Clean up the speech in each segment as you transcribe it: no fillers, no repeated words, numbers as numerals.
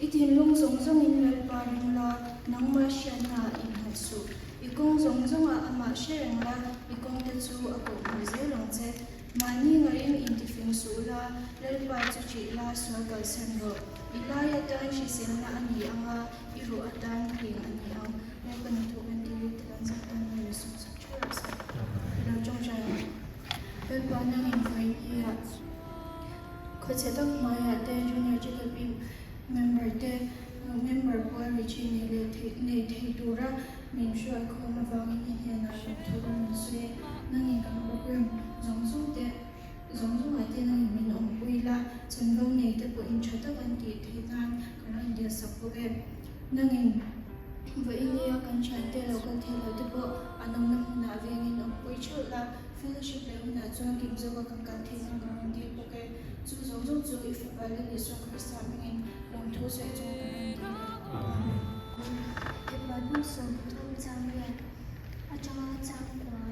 itin lung zong zong in mel paring la nang ma sian na in hasu ikong zong zong a ama shereng la ikong te chu a ko muze long che mani ngarin intifing su la lel pa chu chi la swagal san ro ilaya tan shi sen na ani anga iru atan hing ani ang le kan tu kan ti tan sa tan ni su sa chura sa lo jong ja lel pa nang in fai ya ko che dok ma ya te junior jkp member te member boy richi ne thei tura min shu a ko ma wang ni he na shu thu kan su nang in kan program zong zong te zong zong ai te nang min ong pui la chen lo nei te po in chata kan ti thei tan kan in dia sap ko ge nang in va in ya kan chan te lo kan the lo te po anam nam na ve in ong pui chu la fellowship le na chuan kim zo ka kan thei na kan di po ge chu zong zong chu if ba le ni so krista min long thu se chu kan di Babu som thong chang ya achanga chang kwa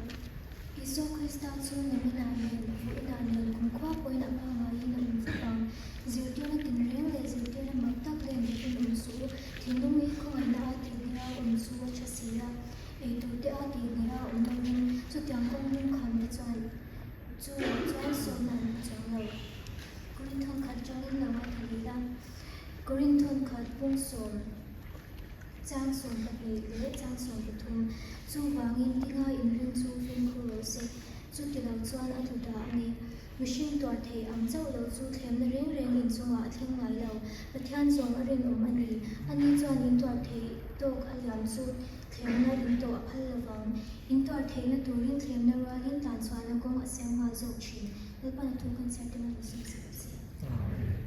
iso krista chu ni na ni vu na ni kum khwa poi na ma ma yi na mu fa zirti na tin reng le zirti na mak tak le ni tin su thindung mi ko na ti na su cha si ya e tu te a ti na ni chu tyang kong ni khan ni chan chu so na chang lo kurin thong khat chang ni na ma thali da kurin thong khat pung som Chang son ta pe le chang son ta thum chu wangin tinga in rin chu fin khu lo se chu ti lo chuan a thu da ni mihring tor thei ang chau lo chu thlem na reng reng in chunga thleng ngai lo pathian zong a rin ani ani chuan in tor thei to khalam chu thlem na in to a phal lawang in tor thei na turin thlem na wa in tan chuan a kong a sem ma zo thin le pan thu kan sa te na su se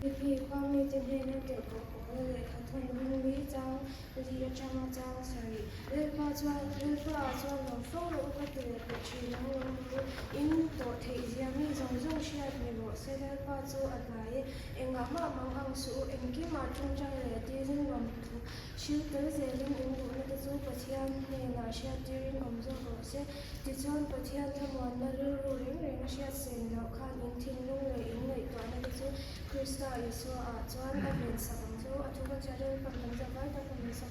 If kwami te he na te ko le ka thon bu mi chang ri chang chang sorry le pa chwa lo fo lo ka te le ko chi na lo in to the zia mi zong zong shia ni bo se le pa chu a lai enga ma mang ang su en ki ma thong chang le ti jin rom thu shi te ze ling in bu na te chu pa chian ne na shia ti rin om zo ko se ti chuan pa chian thamon na ru ru reng shia sen lo khan in thin lung le in nei to na te chu Krista Yesu a chuan a ben sang chu a thu ka chadel pan lang ja vai ta kan sa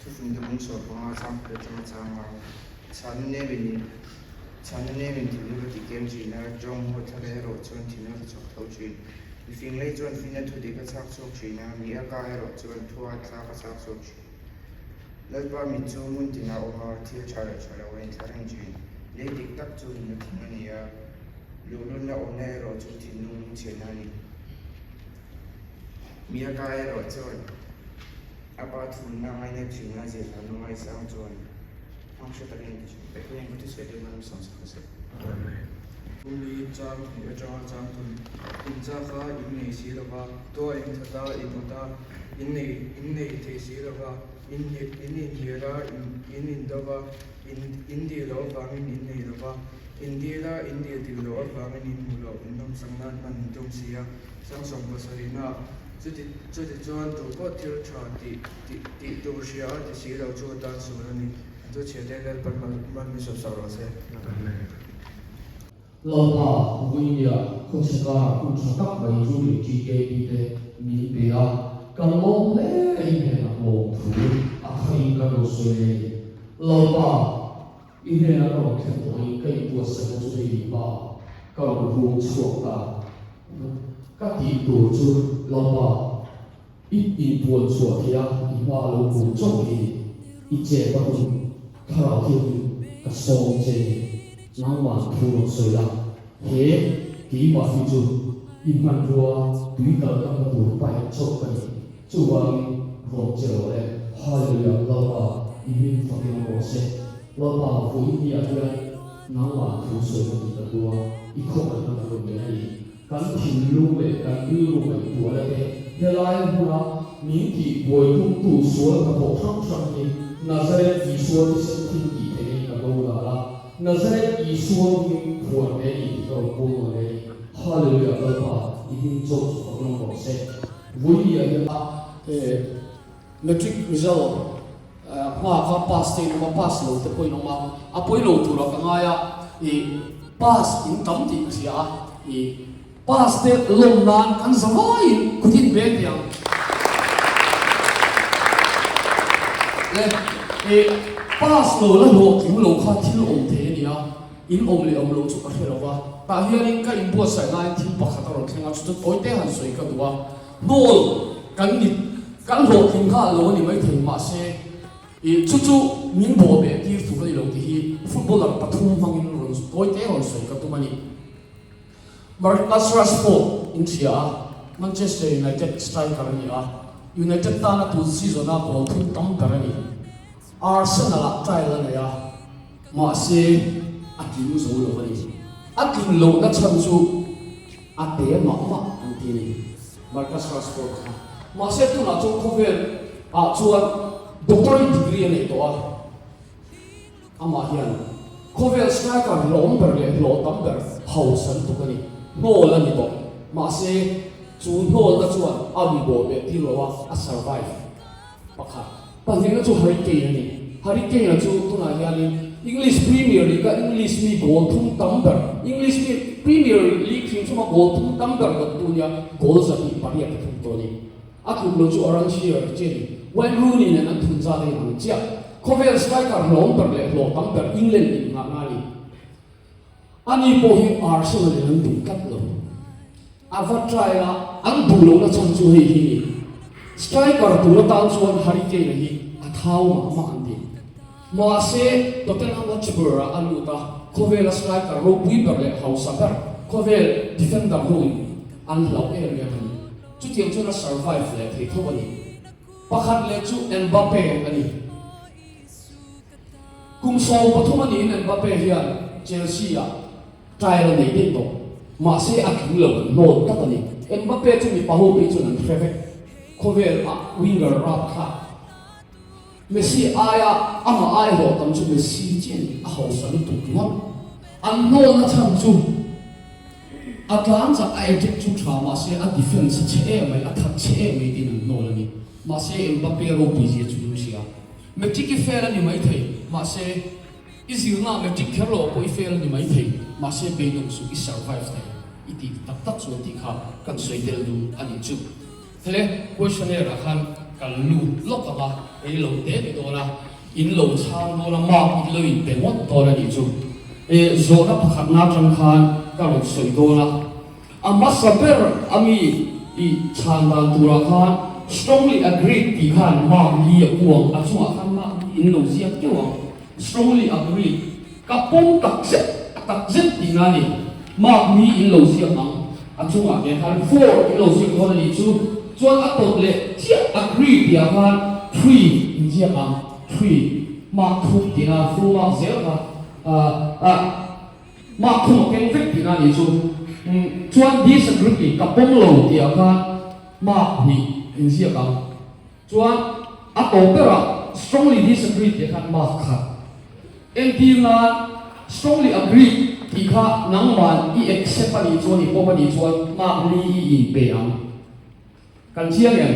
thu fun de bung so pa cham pe cham ma chan ne min ti ni ti kem ji na jong ho thale ro chuan ti na chok thau chi ni fing le chuan fin na thu de ka chak chok chi na mi a ka ro chuan thua tha ka chak chok chi le ba mi chu mun ti na o ma thi chara wen tharang ji le dik tak chu ni thi ni ya lu lu na o ne ro chu ti nu che na ni Mia kaya ro chuan apa thun na ngai na chin na je thanu ngai sang chuan ang sha takin chi pe ko ngi ti se de man sang sa se Umi chang he chang thun in cha kha in nei si lo ba to in thata in uta in nei the si lo ba in hi ra in do ba in di lo ba min in nei lo ba in di ti lo ba min in mu lo in dom sang nan man dom si ya sang song ba sa na这专都不听传的都是要的洗脑做单数的你，这前天的慢没说少了噻。老爸，我一呀，可是个工作得为主的 GKP 的米比啊，咁我咧一年啊我苦啊可以个都水，老爸，一年啊我看到一个多生活的地方，个不错的。các tỷ tổ chức lao bảo ít buồn sủa thì ít hoa lâu cùng chốc ít trẻ các cùng thảo thiên các sông chế nắng màn thu lộc sôi lặng thế tí mà phi chung ít màn rùa túi cờ các tổ bài chốc cái chú vang gồm trở lại hai người lao bảo ít mình phát hiện một xe lao bảo với ít nhà thuê nắng màn thu sôi lặng ít rùa ít không phải nằm gồm cái này kan thìn lu về kan đi lu về tua là thế lại bữa mình thì buổi tung tu suốt các bộ thăng trăng đi Nazareth Yeshua đi sinh thiên kỳ thế này các đâu là Nazareth Yeshua mình buồn đấy các buồn đấy Hallelujah các bạn in cho các ông bảo sẽ vui là metric result hoa ka pass te no pass lo te poi no ma a poi lo tu ra ka nga ya pass in tam ti sia pass te lom nan kan zawai kutin be tiang le pass lo la lo kim lo kha thil om the ni a in om le om lo chu ka helo wa ta hianin ka in bo sa ngai thil pakhat ro thenga chu toite han soi ka duwa bol kan ni kan lo kim kha lo ni mai thei ma se e chu min bo be ti thu ka lo ti hi footballer pathum mangin ron toite ron soi ka tu mani Marcus Rashford in Chia Manchester United striker ni a United ta na tu season na ball thum tam darani Arsenal trial na ya ma se akin zo lo bani akin lo na chan chu ate ma an ti ni Marcus Rashford ma se tu na chu khovel a chuan doctorate degree nei to a ama hian khovel striker lom ber le lo tam ber hausan tu kani no la ni to ma se chu no la chuan abi bo be ti lo wa a survive pakha panhena chu hurricane ni hurricane chu tuna hian English Premier League ka English mi goal thum tamber English mi Premier League thing chuma goal thum tamber ka tunya goal za hi paria ka thum to ni aku lo chu orange here cheni when Rooney na thun za le ang chia cover striker long per le lo tamber England ni nga ngani ani po hi Arsenal ni dum kat lo ava try la ang bulo na chan chu hi hi striker tu la tan chuan hurricane hi athau ma andi ma se Tottenham Hotspur aluta cover striker ro pui per le hausa per cover defender ro an lau area ni chu tiang chu na survive le thei thobani pakhat le chu Mbappe ani kum so pathumani Mbappe hian Chelsea a trial nei de to ma se akin lo no ta ni Mbappe chu mi paho pe chu nan treve cover a winger ra kha Messi aya ama ai ho tam chu Messi chen a ho san tu ki an no na cham chu Atlanta ai tek chu trauma se a defense che mai attack che mai din no la ni ma se Mbappe ro pi je chu sia metic ki fera ni mai thei ma se izil na metic khero poi fera ni mai thei ma se be dong su i survive thei iti tak tak chu ti kha kan soi tel du ani chu hele questionnaire khan kan lu lokama ei lo te ni do na in lo chang do na ma i lo in pe wat to na ni chu e zo na pakhat na tang khan ka lo soi do na ama saber ami I chandal tura khan strongly agree ti khan ma li uang achunga khan ma in lo zia tuang strongly agree ka pom tak zet ti na ni ma mi in lo zia ang achunga ke khan 4 in lo zia ko ni chu chuan a tot le chia agree ti khan 3 in zia ang 3 ma thu ti na fu ma zia ka ma thu ke vek ti na ni chu chuan disagree ka pom lo ti khan ma ni in zia ka chuan a to pera strongly disagree ti khan ma kha MP na strongly agree ti kha nang man I accept ani chuan I pom ani chuan ma ni in pe ang kan chiang yang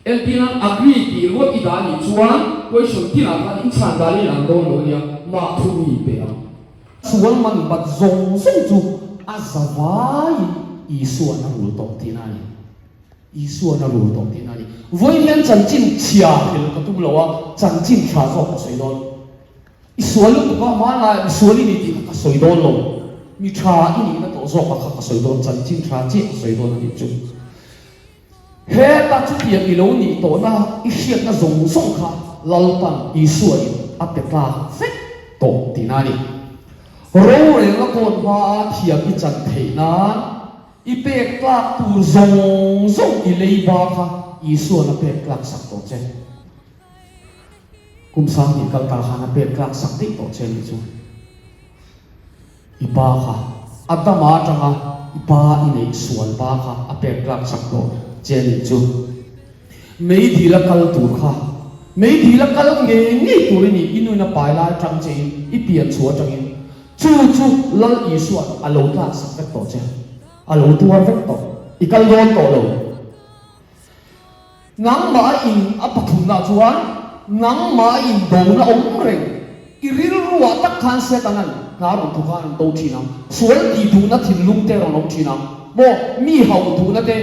MP na agree ti ruat I da ni chuan question ti na khan in chan da ni lang do lo nia ma thu ni pe ang chuan man bat zong song chu azawai Isua na rul tok tinani Isua na rul tok tinani voi lian chan chin chia hil ka tum lawa chan chin tha zo ka soi don Isua lu ka ma la Isua li ni ti ka soi don lo mi tha ini na to zo ka soi don chan chin tha chi ka soi don ni chu he ta chu ti ki lo ni to na I hiat na zong song kha lalpan Isua I apeta fet to tinani ro re la kon ma thiam I chan thei na I pek klak tu zong zong I lei ba kha Isu na pek klak sak to che kum sang ni kal ta kha na pek klak sak ti to che ni chu I ba kha adama tanga I ba I nei suan ba kha a pek klak sak to che ni chu mei di la kal tu kha mei di la kal nge ni tu ni inu na pai la tang che I pian chua tang in chu lal Isu a lo klak sak to che alo tua vek to ikal don to lo ngang ma in apathum na chuan ngang ma in do na om reng iril ruwa tak khan se tanan na ro thu khan to thina sual ti du na thin lung te ro nom thina mo mi hau du na te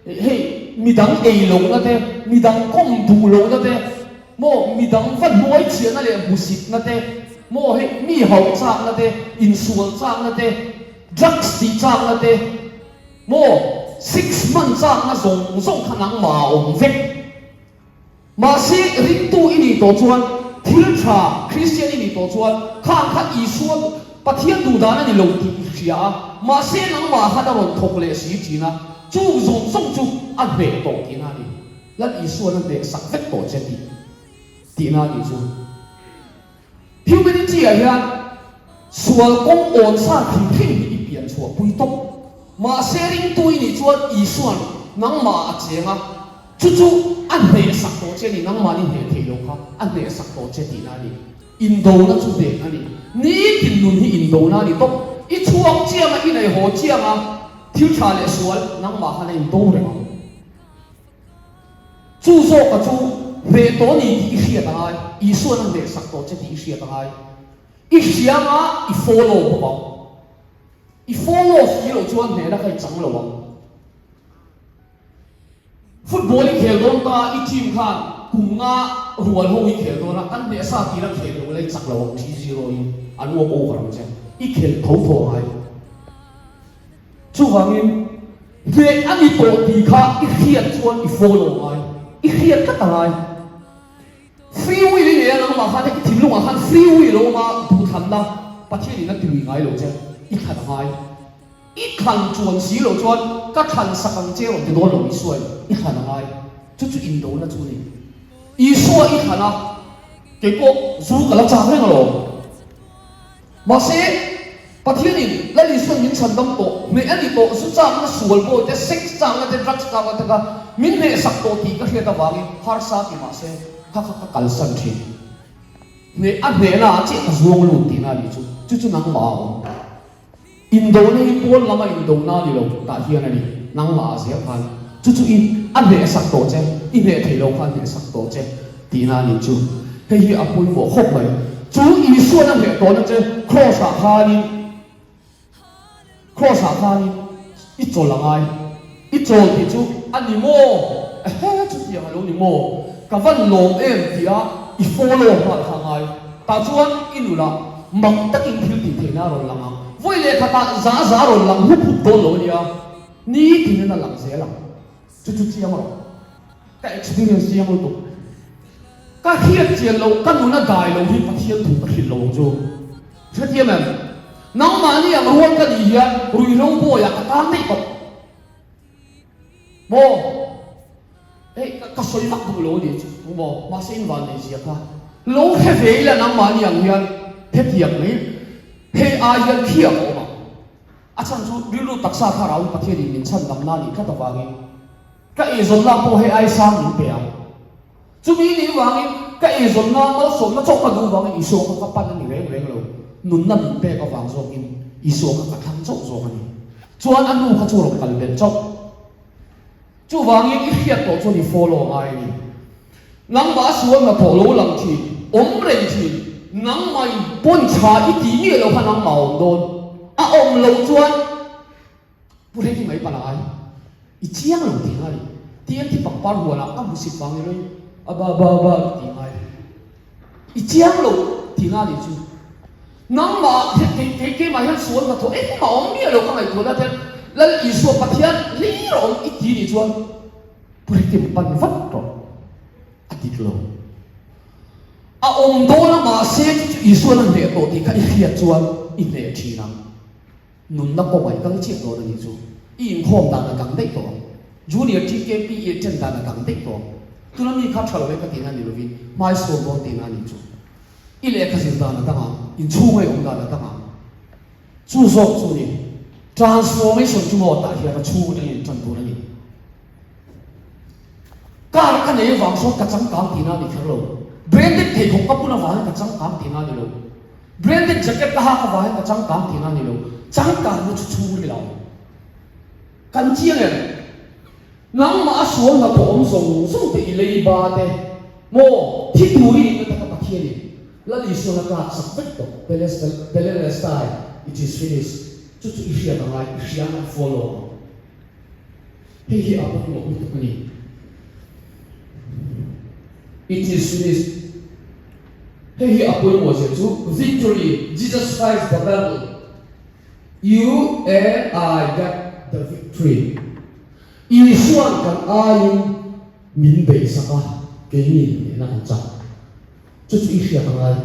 hey mi dang ei lo na te mi dang kom du lo na te mo midang van nuai chian na le musik na te mo he mi hau chak na te insul chak na te drugs ti chak na te mo 6 months chak na zong khanang ma ong vek ma si ring tu ini to chuan thil tha Christian ini to chuan kha isuan pathian du dana ni lo ti sia ma se nang ma ha da ron thok le si chi na chu zong chu an ve to ki na ni lan isuan an de sak vek to che ti na ni chu humanity a hian sual kong on sa thing thing ni pian chua pui tok ma se ring tu ini chuan isuan nang ma a chenga chu an ve sak to che ni nang ma ni he thei lo kha an ve sak to che ti na ni Indo na chu de ani ni tin nun hi Indo na ni to I chuak chiang a inai ho chiang a thil tha le sual nang ma kha nei do re chu zo ka chu ve to ni ti hria ta ai I suan an de sak to che ti hria ta ai I siang a I follow ba I follow hi lo chuan ne na kai chang lo wa football I khel don ta I team khan kunga rual ho I khel don na kan ne sa ti ra khel lo lai chak lo 3-0 an wo over am che I khel thau tho ai chu wangin ve ani to ti kha I khiat chuan I follow ai I khiat ka ta ai free will ni na ma kha de thim lu ma khan free will lo ma du tham na pathian ni na ti ngai lo che I khan ai I khan chuan si lo chuan ka khan sakang che on ti do lo I suai I khan ai chu Indo na chu ni I suai I khan a ke ko zu ka la cha he lo ma se pathian ni la li suan min chan dam to me ani to su chang na sual bo te sex chang na te drugs ka wa ta ka min me sak to ti ka he ta wangi har sa ti ma se ka kal san thi ne a ne na che ka zuang lu ti na li chu nang ma Indo ni pol lama Indo na li lo ta hian ani nang ma se khan chu in a ne sak to che I ne thei lo khan ne sak to che ti na ni chu ke hi a pui mo khop mai chu I suan na ne to na che cross a khani I chol langai I chol ti chu ani mo chu ti ha lo ni mo ka van long em ti a I follow ha thangai ta chuan inula mang takin thil ti the na ron langa voi le khata za ron lang hu phu do lo nia ni ti na lang se lang chu chi ama ka experience chi ama to ka khiat chian lo kan nu na dai lo hi pathian thu ka khil lo chu thia mem nang ma ni ang ruan ka di ya rui long bo ya ka ta nei ko mo ka soi mak du lo ni chu mo ma sein van nei sia ka lo he ve la nang ma ni ang hian he tiang nei he a hian khia ko ma a chan chu bilu taksa kha rau pathian ni min chan dam na ni ka ta wangi ka e zon la po he ai sang ni pe ang chu mi ni wangi ka e zon na ma so na chok ka du wangi I so ka pan ni reng lo nun na min pe ka wang zo in I so ka thang chok zo ani chuan anu kha chu ro kal ben chok chu wangi I khiat to chu ni follow ai ni nang ba suan na tho lo lang thi om reng thi nang mai pon cha I ti ni lo kha nang maung don a om lo chuan pu le ki mai pa lai I chiang lo ti ngai tiang ti pak par huana ka musik wangi roi ba ti ngai I chiang lo ti nga ni chu nang ma ke ma hian suan ka tho ma om mi lo ka mai to la ten lal I so pathian li rom I ti ni chuan pu le ti pan vat to a ti lo a om do na ma se I suan an le to ti ka I khia chuan I le thi na nun na ko mai kang che do na ni chu I in khom da na kang dei to junior TKP e chen da na kang dei to tu na mi kha thalo ve ka ti na ni lo vi mai so bo ti na ni chu I le ka sin da na ta ma in chu ngai om da na ta ma chu so chu ni transformation chu mo ta hi ka chu ni chan tu na ni ka nei wang so ka chang kam ti na ni khalo branded thei khop ka puna wa ka chang kam ti na ni lo branded jacket ka ha ka wa ka chang kam ti na ni lo chang ka ni chu ni lo kan chiang en nang ma suan na to om song te I lei ba te mo thi tu ri ka ta pathian ni la li so na ka sak vet to Palestine it is finished chu I hria ta ngai I hria na follow hi apa mo ku ni it is finished. Hey, apoi mo se chu victory. Jesus Christ the battle. You and I got the victory. Isuan kan ayin min bei saka kenin na cha. Chu chu isia kan ai.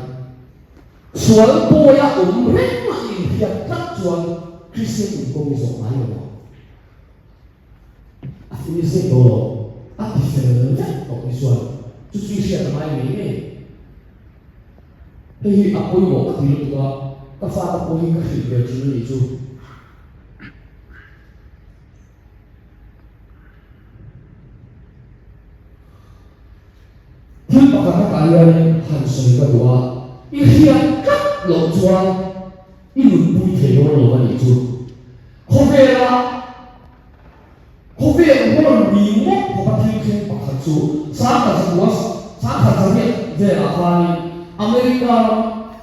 Sual poya rek ma in hiat tak chuan Christian ko mi so mai lo. Afini se ko ati fel ko isuan. Chu chu isia kan ai ni. Hey, apoi mo ka ti lo ka fa ka po hi ka hi le chu ni chu. Thiên bạc các cá nhân hành xử cái đó, ít hiện các lộ chuan, ít lùn bụi thế nó lộ cái gì chứ? Không về là không bị mất của các thiên bạc hành xử, sáng cả sáng hiện về là phải America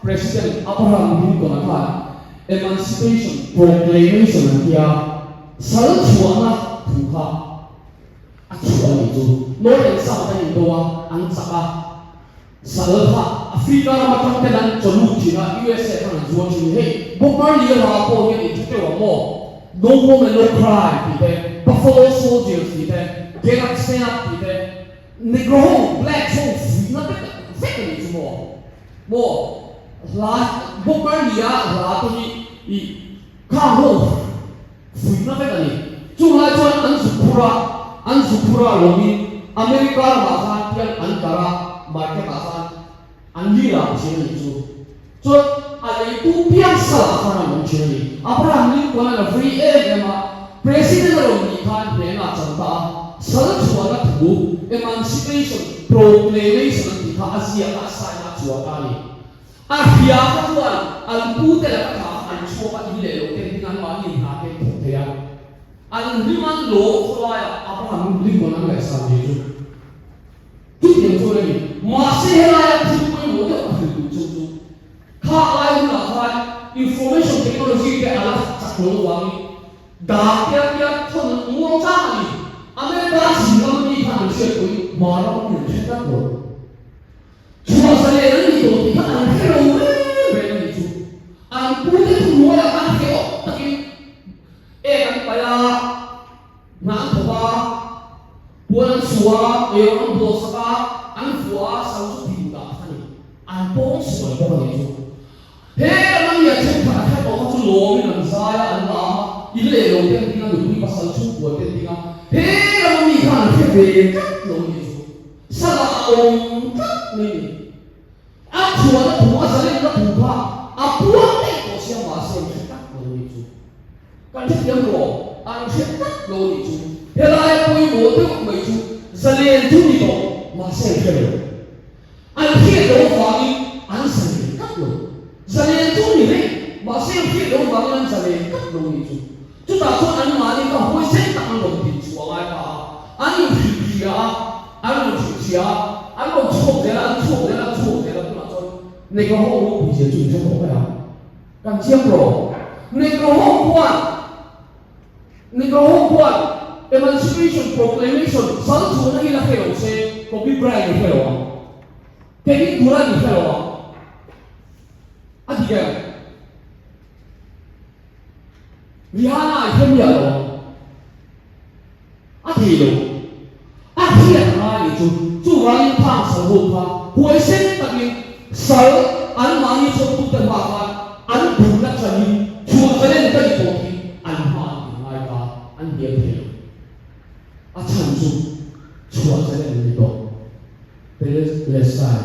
President Abraham Lincoln nói Emancipation Proclamation là kia, sáng chuan là thủ hạ. Chuan ni chu nói đến sao cái gì đó anh saka salha Africa mà trong cáiนั้นจนลูกจีนUSA ทางจวนจีนเฮ้บุกมาเรียนมาโปรเนี่ยจุดเดียวว่าโม่ no woman no cry ที่เด้ Buffalo Soldiers ที่เด้ Get Up Stand Up ที่เด้ Negro Black Soul นั่นเป็นเฟกนี่จูโม่ลาบุกมาเรียลาตัวนี้อีข้าวโม่ฝืนนั่นเป็นนี่จู่ลาจวนอันสุดpura lomi America bahasa yang antara mereka bahasa Andira sini itu. So ada itu biasa karena mungkin ini. Abraham Lincoln ada free air presiden lomi kan dengan contoh salah suara tu Emancipation Proclamation di Asia Pasai kali. Akhirnya tuan alpute lah kan suara ini loh dengan mani hati putih. Ang liman lo kaya Abraham Lincoln ang nagsabi ito. Tingnan ko rin, masihela yung tuloy mo ito ang tuloy. Kaya na kaya information technology kaya alas sa kulungan. Dahil kaya ito nung saan Amerika silang ni kaya siya ko'y marang yung siya ko. Cuma saya nito, kita ang hero ito. Ang puti mo ang hero, kan kaya nang thua buan suwa ang bosaka ang fua sa tinda hani ang bos suwa ko ni so he man ya chen pa ka ko chu lo mi nan sa ya an la ile lo ten tinga lu ni pasal chu ko ten tinga he man ni kan ke be lo ni so sa la om ni a chua na thua sa le na thua a puan ne ko sia ma se ta lo ni so kan che yang lo ang che ta lo ni so he la ko i mo te mai chu sa le tu ni to ma se ke lo an che lo fa ni an sa ni ta lo sa le tu ni ne ma se ke lo fa ni an sa le ta lo ni so chu ta chu an ma ni ka ho se ta an lo ti chu wa ka an ni pi ya an lo chu ya an lo chu de la tu ma cho ne ko ho lo pi je chu chu ko ya kan chiang lo ne ko ho quan Emancipation Proclamation sal chu na ila hero se ko bi brai ni hero ke ni dura ni hero adiga Rihanna hem ya lo adilo adia na ni chu ran pa sa ho pa huai sen ta ni sal an ma ni chu tu ta ma ka an bu na cha ni chu ka len ta ni ko ki an ma ni mai ka an dia hero a chan chu chua sa le ni to le sai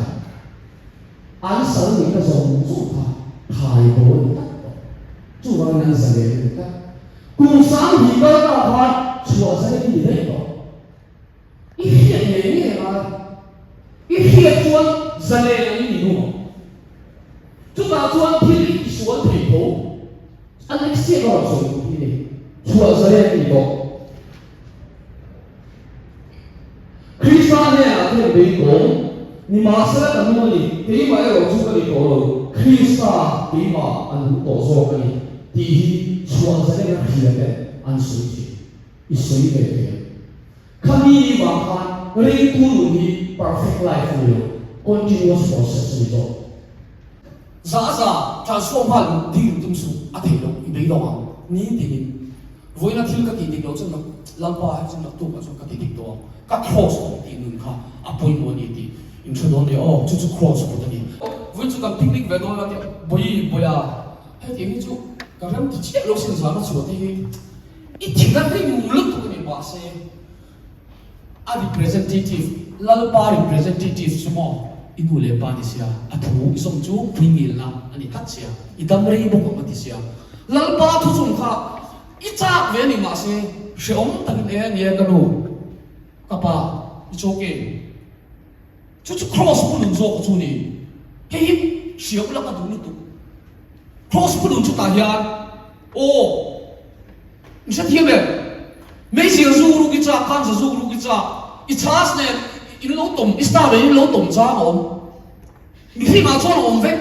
an sa ni ka so chu ta thai bo ni ta chu wa nan sa le ni ta ku sang hi ka ta ha chua sa le ni le to i hi le ni ma i hi chuan sa le ni ni no chu ta chuan thil i suan thei po an le se ro so ni chua sa le ni to Krishna ne a the be ko ni ma sa ta no ni te ma ro chu ka ni ko lo Krishna ti ma an to so ka ni ti hi chuan sa le na hi le an su ji i su ni be ke khani ma khan ring tu lu hi perfect life ni continuous process ni to za transform hal di tum su a thei lo i be lo ma ni ti ni voina thil ka ti ti lo chen lampa ha chen tu ka so ka ti ti to ka cross ti nun kha a point mo ni ti in thadon ni oh chu cross ko ni voin chu kan picnic ve do la ti boya hai ti ni chu ka ram ti chi lo sin za ma chu ti i ti ka ri mu lu tu ni ba se a representative lalpa representative sumo inu le pa ni sia athu isom chu pringil na ani tat sia idam rei bo ko ti sia lalpa thu chung kha i cha ve ni ma se sheom takin e ni ka no kapa i choke chu cross pulun zo ko chu ni ke hi siap la ka du tu cross pulun chu ta hian o ni sa thiam le mấy sự du ru cái cha khang sự du ru cái cha ít chas này in lâu tôm ít ta về in lâu tôm cha ổn khi mà cho ổn vậy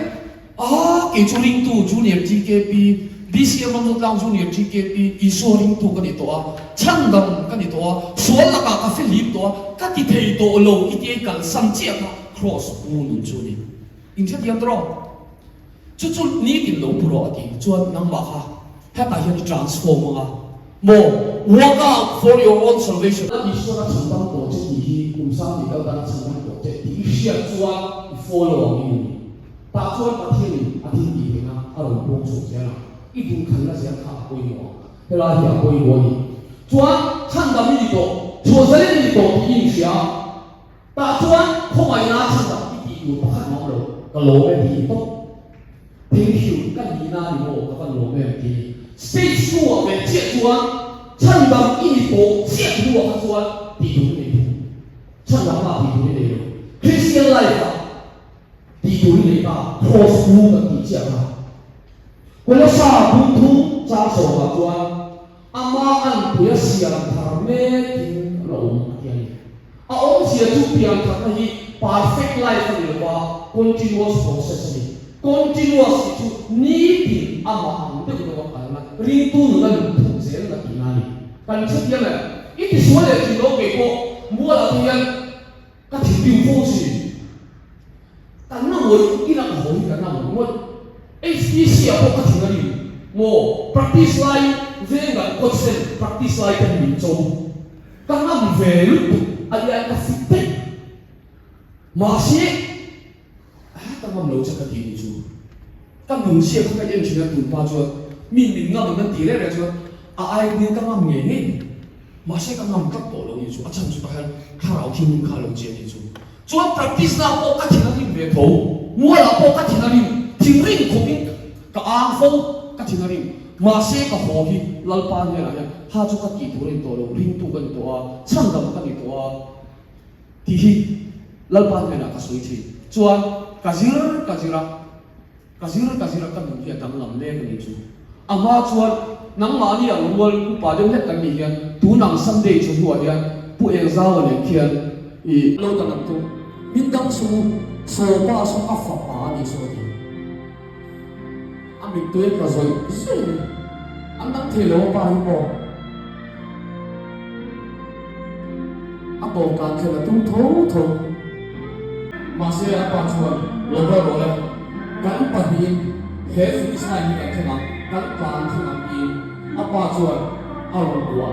cái chú linh tu junior GKP BCM mang lúc lang junior GKP iso linh tu cái này to chăn đầm cái này to số là cả Philip to cái tí thầy to lâu ít cái cần sam chia cross buôn chú này in chất hiện đó chú ní cái lâu pro thì chú nang bạc ha hết cả hiện transform mà more work out for your own salvation. That is what I'm saying. Ko che hi kum sa ni ka dan sang ko che ti sia chua follow ni. Ta chua pa thi ni a thi ni na a ro bong so ja na. I dun khan la sia kha ko ni mo. He la ya ko ni mo ni. Chua chan da mi ko, chua sa ni ko ti ni sia. Ta chua ko mai na chan da ti ti ko pa ma lo. Ka lo me ti to. Thank you. Ka ni na ni mo ka lo me ti. Stage 2嘅接轉，親近依個接2嘅轉，地圖呢度，親近地圖呢度 ，Christian life 地圖呢度 ，cross 2嘅地接啊，為咗沙本土揸手嘅轉，阿媽按佢一時人頭咩點老嘅，阿我時就變成係 perfect life 嚟話 continuous process 嚟。continuous itu need ama untuk kita karena rintu dengan tujuan dan inani. Kan setiap itu semua yang kita beko buat latihan kacipin fungsi. Karena mau kita mau karena mau HPC apa kacipin mau practice lain, jangan constant practice lain kan bincang. Karena value ada kasih masih các ngâm lâu chắc cái gì chú các ngâm xe các cái em chỉ là tụi ba cho mình ngâm mình tí đấy cho ai biết các ngâm nghề hết mà sẽ các ngâm các bộ lâu như chú chắc chú phải khá là khi mình khá lâu chuyện như chú practice nào có các chuyện nào về thấu mua là có các chuyện nào thì riêng của mình các ang phô các chuyện nào mà sẽ các hồ hi lal pan như là ha chú các kỳ thủ lên tổ lâu riêng tu cái tổ chân đầm cái tổ thì hi lal pan như là các suy thì chuan kazira kan dia dang lam le ni chu ama chuan nang ma ni ang wal ku pa dem het kan ni hian tu nang sunday chu huwa hian pu el zaw le khian I lo ta nam tu min dang su so pa so a fa pa ni so ti ami tu ka so su an dang the lo pa hi mo a bo ka khela tu tho masih apa cuan lomba bola kan pahin health is not even kena kan plan kena apa cuan alur buat